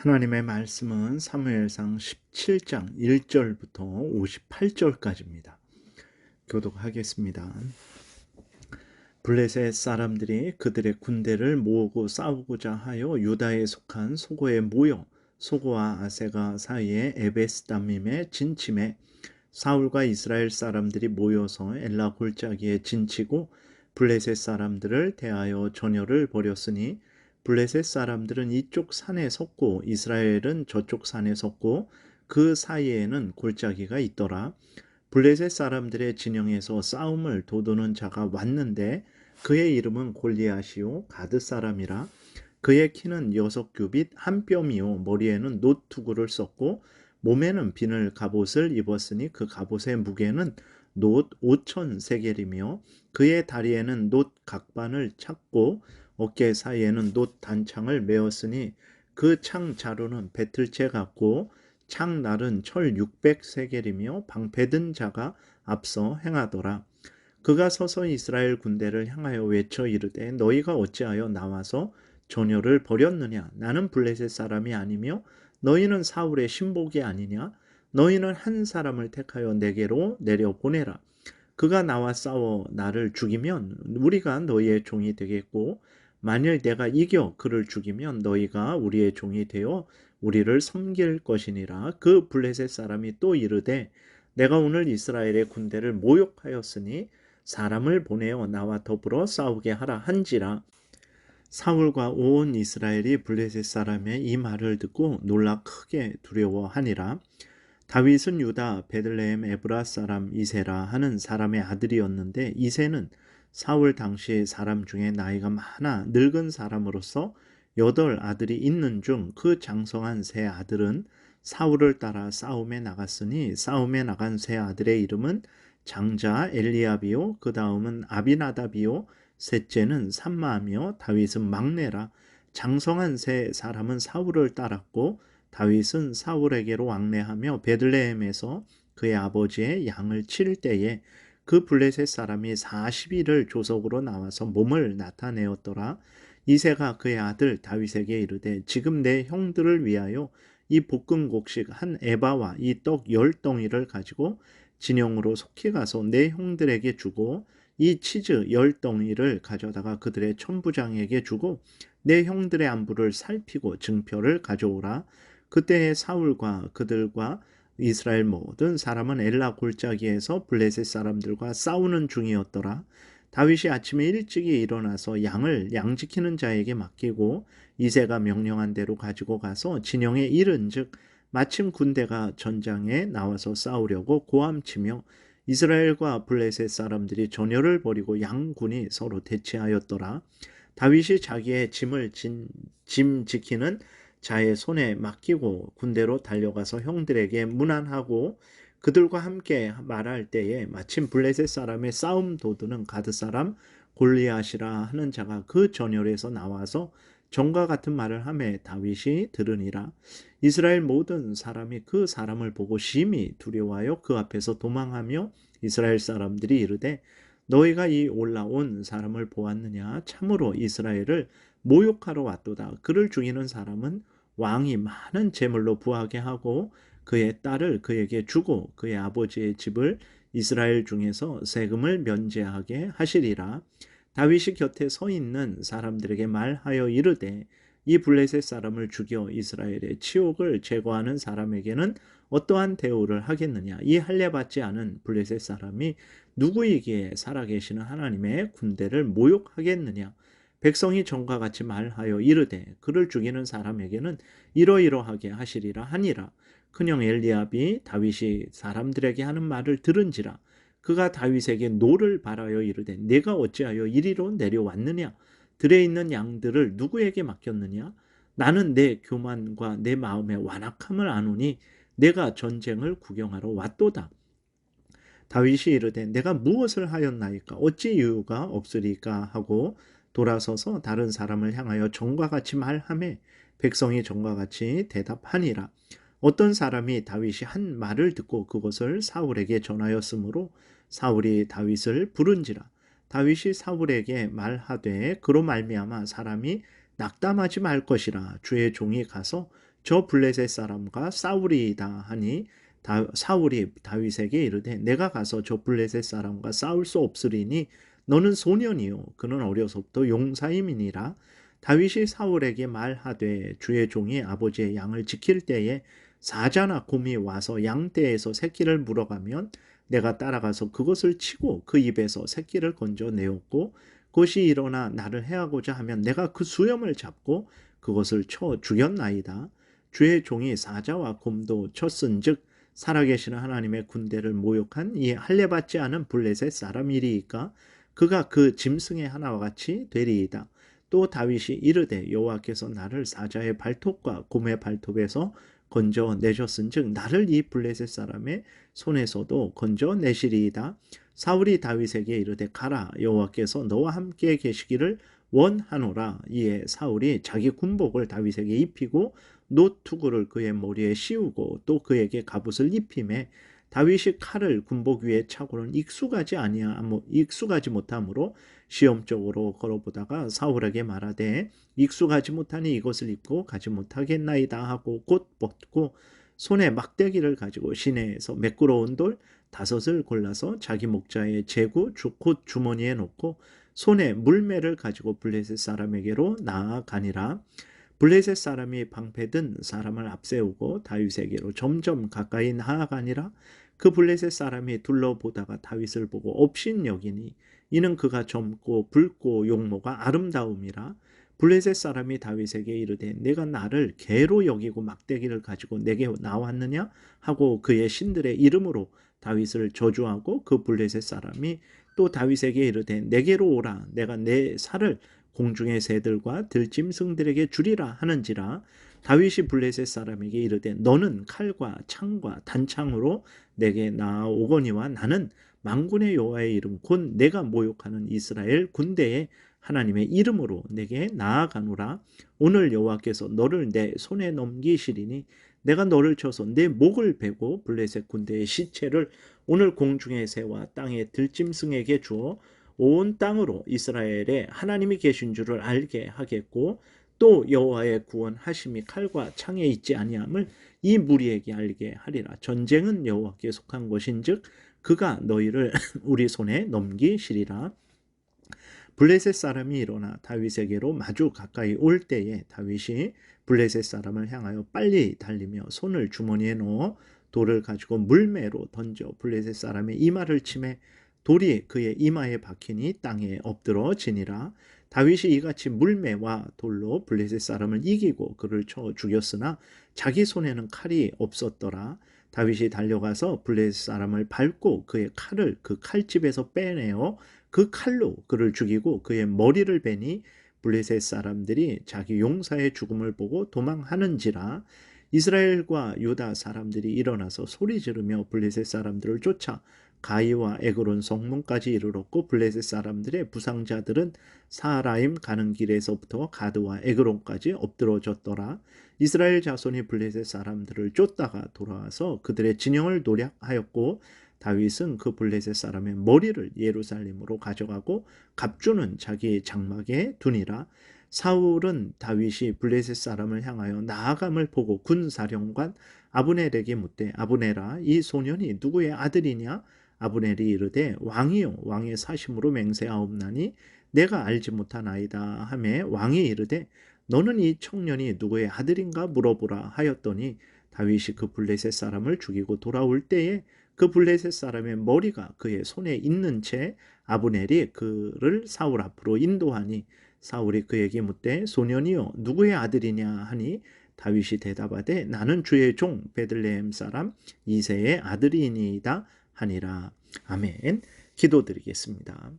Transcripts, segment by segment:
하나님의 말씀은 사무엘상 17장 1절부터 58절까지입니다. 교독하겠습니다. 블레셋 사람들이 그들의 군대를 모으고 싸우고자 하여 유다에 속한 소고에 모여 소고와 아세가 사이에 에베스다밈에 진침해 사울과 이스라엘 사람들이 모여서 엘라 골짜기에 진치고 블레셋 사람들을 대하여 전열을 벌였으니 블레셋 사람들은 이쪽 산에 섰고 이스라엘은 저쪽 산에 섰고 그 사이에는 골짜기가 있더라. 블레셋 사람들의 진영에서 싸움을 도두는 자가 왔는데 그의 이름은 골리앗이요 가드 사람이라. 그의 키는 6규빗 한 뼘이요 머리에는 놋투구를 썼고 몸에는 비늘 갑옷을 입었으니 그 갑옷의 무게는 놋 5천 세겔이며 그의 다리에는 놋 각반을 찼고 어깨 사이에는 놋 단창을 메었으니 그 창 자루는 배틀채 같고 창날은 철 600세겔이며 방패든 자가 앞서 행하더라. 그가 서서 이스라엘 군대를 향하여 외쳐 이르되 너희가 어찌하여 나와서 전열을 벌였느냐? 나는 블레셋 사람이 아니며 너희는 사울의 신복이 아니냐? 너희는 한 사람을 택하여 내게로 내려보내라. 그가 나와 싸워 나를 죽이면 우리가 너희의 종이 되겠고 만일 내가 이겨 그를 죽이면 너희가 우리의 종이 되어 우리를 섬길 것이니라. 그 블레셋 사람이 또 이르되 내가 오늘 이스라엘의 군대를 모욕하였으니 사람을 보내어 나와 더불어 싸우게 하라 한지라. 사울과 온 이스라엘이 블레셋 사람의 이 말을 듣고 놀라 크게 두려워하니라. 다윗은 유다 베들레헴 에브라 사람 이세라 하는 사람의 아들이었는데 이세는 사울 당시 사람 중에 나이가 많아 늙은 사람으로서 8 아들이 있는 중 그 장성한 세 아들은 사울을 따라 싸움에 나갔으니 싸움에 나간 세 아들의 이름은 장자 엘리압이요 그 다음은 아비나답이요 셋째는 삼마하며 다윗은 막내라. 장성한 세 사람은 사울을 따랐고 다윗은 사울에게로 왕래하며 베들레헴에서 그의 아버지의 양을 칠 때에 그 블레셋 사람이 40일을 조석으로 나와서 몸을 나타내었더라. 이새가 그의 아들 다윗에게 이르되 지금 내 형들을 위하여 이 볶은 곡식 한 에바와 이 떡 10덩이를 가지고 진영으로 속히 가서 내 형들에게 주고 이 치즈 10덩이를 가져다가 그들의 천부장에게 주고 내 형들의 안부를 살피고 증표를 가져오라. 그때에 사울과 그들과 이스라엘 모든 사람은 엘라 골짜기에서 블레셋 사람들과 싸우는 중이었더라. 다윗이 아침에 일찍이 일어나서 양을 양지키는 자에게 맡기고 이새가 명령한 대로 가지고 가서 진영에 이른즉 마침 군대가 전장에 나와서 싸우려고 고함치며 이스라엘과 블레셋 사람들이 전열을 벌이고 양군이 서로 대치하였더라. 다윗이 자기의 짐 지키는 자의 손에 맡기고 군대로 달려가서 형들에게 문안하고 그들과 함께 말할 때에 마침 블레셋 사람의 싸움 도두는 가드 사람 골리앗이라 하는 자가 그 전열에서 나와서 전과 같은 말을 하매 다윗이 들으니라. 이스라엘 모든 사람이 그 사람을 보고 심히 두려워하여 그 앞에서 도망하며 이스라엘 사람들이 이르되 너희가 이 올라온 사람을 보았느냐? 참으로 이스라엘을 모욕하러 왔도다. 그를 죽이는 사람은 왕이 많은 재물로 부하게 하고 그의 딸을 그에게 주고 그의 아버지의 집을 이스라엘 중에서 세금을 면제하게 하시리라. 다윗이 곁에 서 있는 사람들에게 말하여 이르되 이 블레셋 사람을 죽여 이스라엘의 치욕을 제거하는 사람에게는 어떠한 대우를 하겠느냐? 이 할례받지 않은 블레셋 사람이 누구이기에 살아계시는 하나님의 군대를 모욕하겠느냐? 백성이 전과 같이 말하여 이르되 그를 죽이는 사람에게는 이러이러하게 하시리라 하니라. 큰형 엘리압이 다윗이 사람들에게 하는 말을 들은지라. 그가 다윗에게 노를 바라여 이르되 내가 어찌하여 이리로 내려왔느냐? 들에 있는 양들을 누구에게 맡겼느냐? 나는 내 교만과 내 마음의 완악함을 아노니 내가 전쟁을 구경하러 왔도다. 다윗이 이르되 내가 무엇을 하였나이까? 어찌 이유가 없으리까? 하고 돌아서서 다른 사람을 향하여 전과 같이 말하매 백성이 전과 같이 대답하니라. 어떤 사람이 다윗이 한 말을 듣고 그것을 사울에게 전하였으므로 사울이 다윗을 부른지라. 다윗이 사울에게 말하되 그로 말미암아 사람이 낙담하지 말 것이라. 주의 종이 가서 저 블레셋 사람과 싸우리이다 하니 사울이 다윗에게 이르되 내가 가서 저 블레셋 사람과 싸울 수 없으리니 너는 소년이요 그는 어려서부터 용사임이니라. 다윗이 사울에게 말하되 주의 종이 아버지의 양을 지킬 때에 사자나 곰이 와서 양떼에서 새끼를 물어가면 내가 따라가서 그것을 치고 그 입에서 새끼를 건져내었고 그것이 일어나 나를 해하고자 하면 내가 그 수염을 잡고 그것을 쳐 죽였나이다. 주의 종이 사자와 곰도 쳤은즉 살아계시는 하나님의 군대를 모욕한 이 할례받지 않은 블레셋 사람이리이까 그가 그 짐승의 하나와 같이 되리이다. 또 다윗이 이르되 여호와께서 나를 사자의 발톱과 곰의 발톱에서 건져내셨은즉 나를 이 블레셋 사람의 손에서도 건져내시리이다. 사울이 다윗에게 이르되 가라 여호와께서 너와 함께 계시기를 원하노라. 이에 사울이 자기 군복을 다윗에게 입히고 노투구를 그의 머리에 씌우고 또 그에게 갑옷을 입히매 다윗이 칼을 군복 위에 차고는 익숙하지 못하므로 시험적으로 걸어보다가 사울에게 말하되 익숙하지 못하니 이것을 입고 가지 못하겠나이다 하고 곧 벗고 손에 막대기를 가지고 시내에서 매끄러운 돌 5을 골라서 자기 목자의 제구 곧 주머니에 놓고 손에 물매를 가지고 블레셋 사람에게로 나아가니라. 블레셋 사람이 방패든 사람을 앞세우고 다윗에게로 점점 가까이 나아가니라. 그 블레셋 사람이 둘러보다가 다윗을 보고 업신여기니 이는 그가 젊고 붉고 용모가 아름다움이라. 블레셋 사람이 다윗에게 이르되 내가 나를 개로 여기고 막대기를 가지고 내게 나왔느냐 하고 그의 신들의 이름으로 다윗을 저주하고 그 블레셋 사람이 또 다윗에게 이르되 내게로 오라 내가 내 살을 공중의 새들과 들짐승들에게 주리라 하는지라. 다윗이 블레셋 사람에게 이르되 너는 칼과 창과 단창으로 내게 나아오거니와 나는 만군의 여호와의 이름 곧 내가 모욕하는 이스라엘 군대의 하나님의 이름으로 내게 나아가노라. 오늘 여호와께서 너를 내 손에 넘기시리니 내가 너를 쳐서 내 목을 베고 블레셋 군대의 시체를 오늘 공중의 새와 땅의 들짐승에게 주어 온 땅으로 이스라엘에 하나님이 계신 줄을 알게 하겠고 또 여호와의 구원하심이 칼과 창에 있지 아니함을 이 무리에게 알게 하리라. 전쟁은 여호와께 속한 것인즉 그가 너희를 우리 손에 넘기시리라. 블레셋 사람이 일어나 다윗에게로 마주 가까이 올 때에 다윗이 블레셋 사람을 향하여 빨리 달리며 손을 주머니에 넣어 돌을 가지고 물매로 던져 블레셋 사람의 이마를 치매 돌이 그의 이마에 박히니 땅에 엎드러지니라. 다윗이 이같이 물매와 돌로 블레셋 사람을 이기고 그를 쳐 죽였으나 자기 손에는 칼이 없었더라. 다윗이 달려가서 블레셋 사람을 밟고 그의 칼을 그 칼집에서 빼내어 그 칼로 그를 죽이고 그의 머리를 베니 블레셋 사람들이 자기 용사의 죽음을 보고 도망하는지라. 이스라엘과 유다 사람들이 일어나서 소리 지르며 블레셋 사람들을 쫓아 가이와 에그론 성문까지 이르렀고 블레셋 사람들의 부상자들은 사라임 가는 길에서부터 가드와 에그론까지 엎드러졌더라. 이스라엘 자손이 블레셋 사람들을 쫓다가 돌아와서 그들의 진영을 노략하였고 다윗은 그 블레셋 사람의 머리를 예루살렘으로 가져가고 갑주는 자기 장막에 두니라. 사울은 다윗이 블레셋 사람을 향하여 나아감을 보고 군사령관 아브넬에게 묻되 아브넬아 이 소년이 누구의 아들이냐? 아브넬이 이르되 왕이요 왕의 사심으로 맹세하옵나니 내가 알지 못하나이다 하매 왕이 이르되 너는 이 청년이 누구의 아들인가 물어보라 하였더니 다윗이 그 블레셋 사람을 죽이고 돌아올 때에 그 블레셋 사람의 머리가 그의 손에 있는 채 아브넬이 그를 사울 앞으로 인도하니 사울이 그에게 묻되 소년이여 누구의 아들이냐 하니 다윗이 대답하되 나는 주의 종 베들레헴 사람 이새의 아들이니이다 하니라. 아멘. 기도드리겠습니다.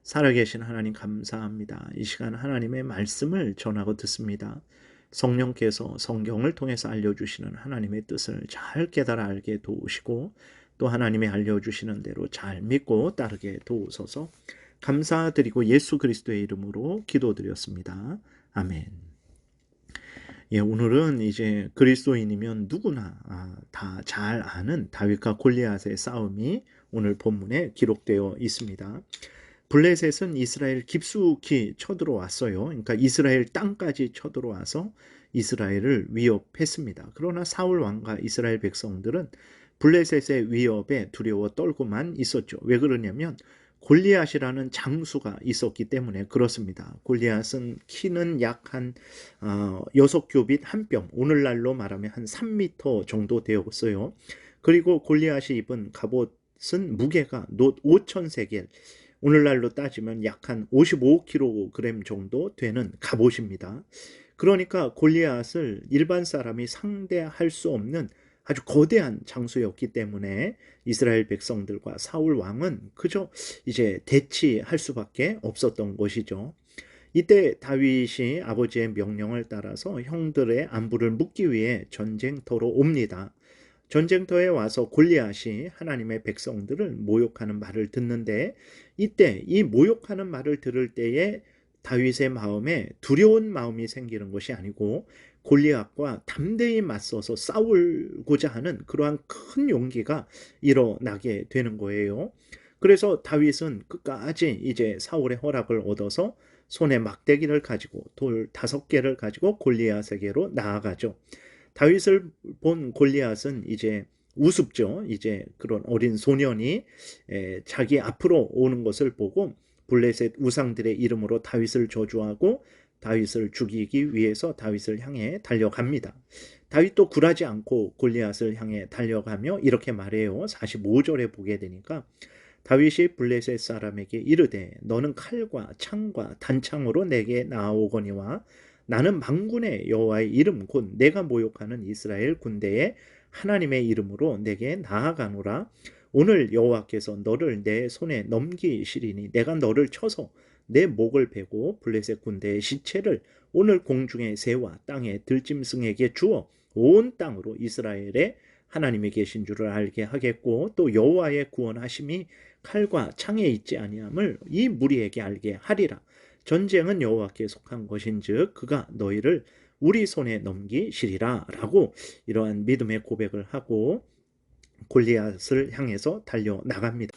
살아계신 하나님 감사합니다. 이 시간 하나님의 말씀을 전하고 듣습니다. 성령께서 성경을 통해서 알려주시는 하나님의 뜻을 잘 깨달아 알게 도우시고 또 하나님이 알려주시는 대로 잘 믿고 따르게 도우소서. 감사드리고 예수 그리스도의 이름으로 기도드렸습니다. 아멘. 예, 오늘은 이제 그리스도인이면 누구나 다 잘 아는 다윗과 골리앗의 싸움이 오늘 본문에 기록되어 있습니다. 블레셋은 이스라엘 깊숙이 쳐들어왔어요. 그러니까 이스라엘 땅까지 쳐들어와서 이스라엘을 위협했습니다. 그러나 사울 왕과 이스라엘 백성들은 블레셋의 위협에 두려워 떨고만 있었죠. 왜 그러냐면 골리앗이라는 장수가 있었기 때문에 그렇습니다. 골리앗은 키는 약 한 6규빗 한 뼘, 오늘날로 말하면 한 3m 정도 되었어요. 그리고 골리앗이 입은 갑옷은 무게가 놋 5,000세겔, 오늘날로 따지면 약 한 55kg 정도 되는 갑옷입니다. 그러니까 골리앗을 일반 사람이 상대할 수 없는 아주 거대한 장수였기 때문에 이스라엘 백성들과 사울 왕은 그저 이제 대치할 수밖에 없었던 것이죠. 이때 다윗이 아버지의 명령을 따라서 형들의 안부를 묻기 위해 전쟁터로 옵니다. 전쟁터에 와서 골리앗이 하나님의 백성들을 모욕하는 말을 듣는데, 이때 이 모욕하는 말을 들을 때에 다윗의 마음에 두려운 마음이 생기는 것이 아니고 골리앗과 담대히 맞서서 싸우고자 하는 그러한 큰 용기가 일어나게 되는 거예요. 그래서 다윗은 끝까지 이제 사울의 허락을 얻어서 손에 막대기를 가지고 돌 5개를 가지고 골리앗에게로 나아가죠. 다윗을 본 골리앗은 이제 우습죠. 이제 그런 어린 소년이 자기 앞으로 오는 것을 보고 블레셋 우상들의 이름으로 다윗을 저주하고 다윗을 죽이기 위해서 다윗을 향해 달려갑니다. 다윗도 굴하지 않고 골리앗을 향해 달려가며 이렇게 말해요. 45절에 보게 되니까 다윗이 블레셋 사람에게 이르되 너는 칼과 창과 단창으로 내게 나아오거니와 나는 만군의 여호와의 이름 곧 내가 모욕하는 이스라엘 군대의 하나님의 이름으로 내게 나아가노라. 오늘 여호와께서 너를 내 손에 넘기시리니 내가 너를 쳐서 내 목을 베고 블레셋 군대의 시체를 오늘 공중의 새와 땅의 들짐승에게 주어 온 땅으로 이스라엘의 하나님이 계신 줄을 알게 하겠고 또 여호와의 구원하심이 칼과 창에 있지 아니함을 이 무리에게 알게 하리라. 전쟁은 여호와께 속한 것인즉 그가 너희를 우리 손에 넘기시리라 라고 이러한 믿음의 고백을 하고 골리앗을 향해서 달려나갑니다.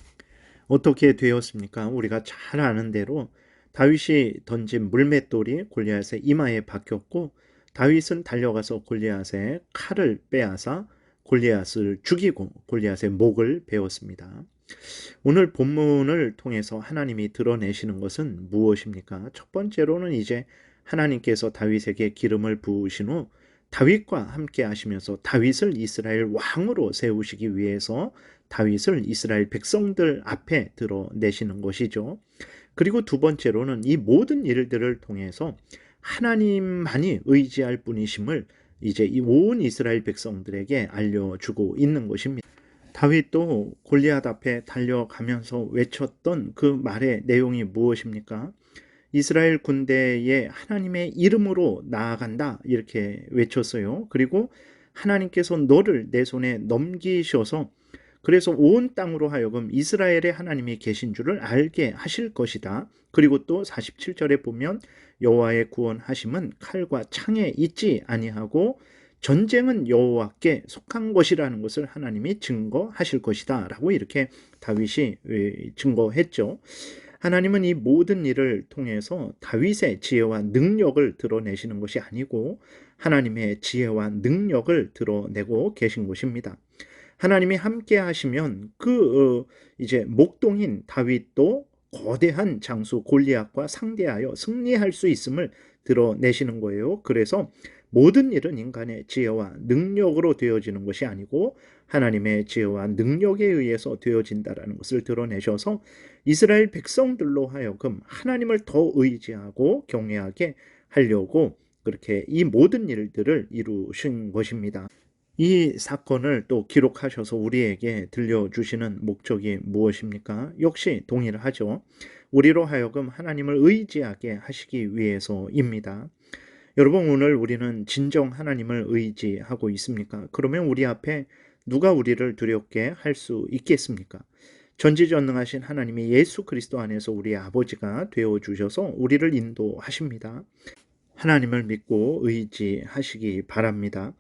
어떻게 되었습니까? 우리가 잘 아는 대로 다윗이 던진 물맷돌이 골리앗의 이마에 박혔고 다윗은 달려가서 골리앗의 칼을 빼앗아 골리앗을 죽이고 골리앗의 목을 베었습니다. 오늘 본문을 통해서 하나님이 드러내시는 것은 무엇입니까? 첫 번째로는 이제 하나님께서 다윗에게 기름을 부으신 후 다윗과 함께 하시면서 다윗을 이스라엘 왕으로 세우시기 위해서 다윗을 이스라엘 백성들 앞에 드러내시는 것이죠. 그리고 두 번째로는 이 모든 일들을 통해서 하나님만이 의지할 분이심을 이제 이 온 이스라엘 백성들에게 알려주고 있는 것입니다. 다윗도 골리앗 앞에 달려가면서 외쳤던 그 말의 내용이 무엇입니까? 이스라엘 군대에 하나님의 이름으로 나아간다 이렇게 외쳤어요. 그리고 하나님께서 너를 내 손에 넘기셔서 그래서 온 땅으로 하여금 이스라엘의 하나님이 계신 줄을 알게 하실 것이다. 그리고 또 47절에 보면 여호와의 구원하심은 칼과 창에 있지 아니하고 전쟁은 여호와께 속한 것이라는 것을 하나님이 증거하실 것이다 라고 이렇게 다윗이 증거했죠. 하나님은 이 모든 일을 통해서 다윗의 지혜와 능력을 드러내시는 것이 아니고 하나님의 지혜와 능력을 드러내고 계신 것입니다. 하나님이 함께 하시면 이제 목동인 다윗도 거대한 장수 골리앗과 상대하여 승리할 수 있음을 드러내시는 거예요. 그래서 모든 일은 인간의 지혜와 능력으로 되어지는 것이 아니고 하나님의 지혜와 능력에 의해서 되어진다라는 것을 드러내셔서 이스라엘 백성들로 하여금 하나님을 더 의지하고 경외하게 하려고 그렇게 이 모든 일들을 이루신 것입니다. 이 사건을 또 기록하셔서 우리에게 들려주시는 목적이 무엇입니까? 역시 동일하죠. 우리로 하여금 하나님을 의지하게 하시기 위해서입니다. 여러분, 오늘 우리는 진정 하나님을 의지하고 있습니까? 그러면 우리 앞에 누가 우리를 두렵게 할 수 있겠습니까? 전지전능하신 하나님이 예수 그리스도 안에서 우리의 아버지가 되어주셔서 우리를 인도하십니다. 하나님을 믿고 의지하시기 바랍니다.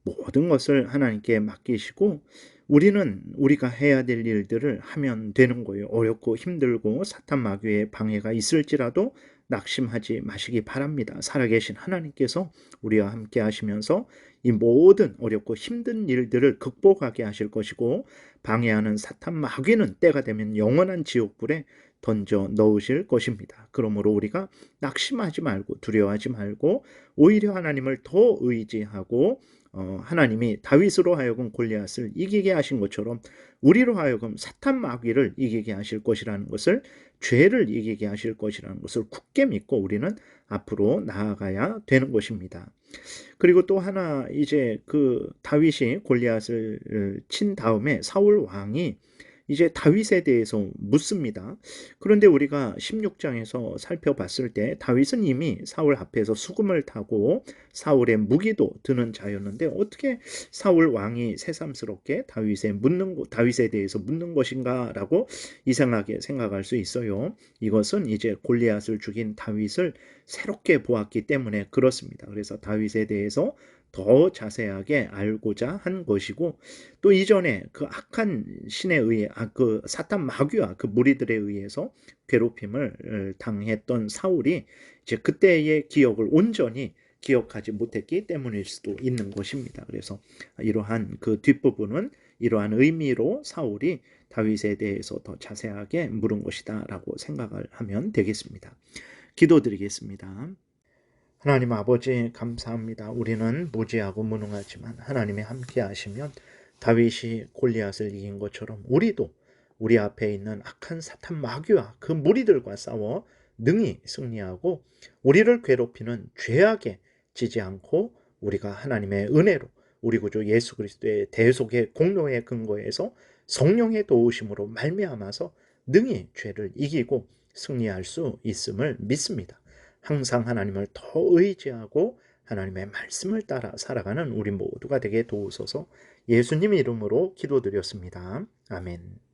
모든 것을 하나님께 맡기시고 우리는 우리가 해야 될 일들을 하면 되는 거예요. 어렵고 힘들고 사탄 마귀의 방해가 있을지라도 낙심하지 마시기 바랍니다. 살아계신 하나님께서 우리와 함께 하시면서 이 모든 어렵고 힘든 일들을 극복하게 하실 것이고, 방해하는 사탄 마귀는 때가 되면 영원한 지옥불에 던져 넣으실 것입니다. 그러므로 우리가 낙심하지 말고 두려워하지 말고 오히려 하나님을 더 의지하고, 하나님이 다윗으로 하여금 골리앗을 이기게 하신 것처럼 우리로 하여금 사탄 마귀를 이기게 하실 것이라는 것을, 죄를 이기게 하실 것이라는 것을 굳게 믿고 우리는 앞으로 나아가야 되는 것입니다. 그리고 또 하나, 이제 그 다윗이 골리앗을 친 다음에 사울 왕이 이제 다윗에 대해서 묻습니다. 그런데 우리가 16장에서 살펴봤을 때 다윗은 이미 사울 앞에서 수금을 타고 사울의 무기도 드는 자였는데, 어떻게 사울 왕이 새삼스럽게 다윗에 대해서 묻는 것인가라고 이상하게 생각할 수 있어요. 이것은 이제 골리앗을 죽인 다윗을 새롭게 보았기 때문에 그렇습니다. 그래서 다윗에 대해서 더 자세하게 알고자 한 것이고, 또 이전에 그 악한 신에 의해 그 사탄 마귀와 그 무리들에 의해서 괴롭힘을 당했던 사울이 이제 그때의 기억을 온전히 기억하지 못했기 때문일 수도 있는 것입니다. 그래서 이러한 그 뒷부분은 이러한 의미로 사울이 다윗에 대해서 더 자세하게 물은 것이다 라고 생각을 하면 되겠습니다. 기도드리겠습니다. 하나님 아버지, 감사합니다. 우리는 무지하고 무능하지만 하나님이 함께 하시면 다윗이 골리앗을 이긴 것처럼 우리도 우리 앞에 있는 악한 사탄 마귀와 그 무리들과 싸워 능히 승리하고, 우리를 괴롭히는 죄악에 지지 않고 우리가 하나님의 은혜로 우리 구주 예수 그리스도의 대속의 공로의 근거에서 성령의 도우심으로 말미암아서 능히 죄를 이기고 승리할 수 있음을 믿습니다. 항상 하나님을 더 의지하고 하나님의 말씀을 따라 살아가는 우리 모두가 되게 도우소서. 예수님 이름으로 기도드렸습니다. 아멘.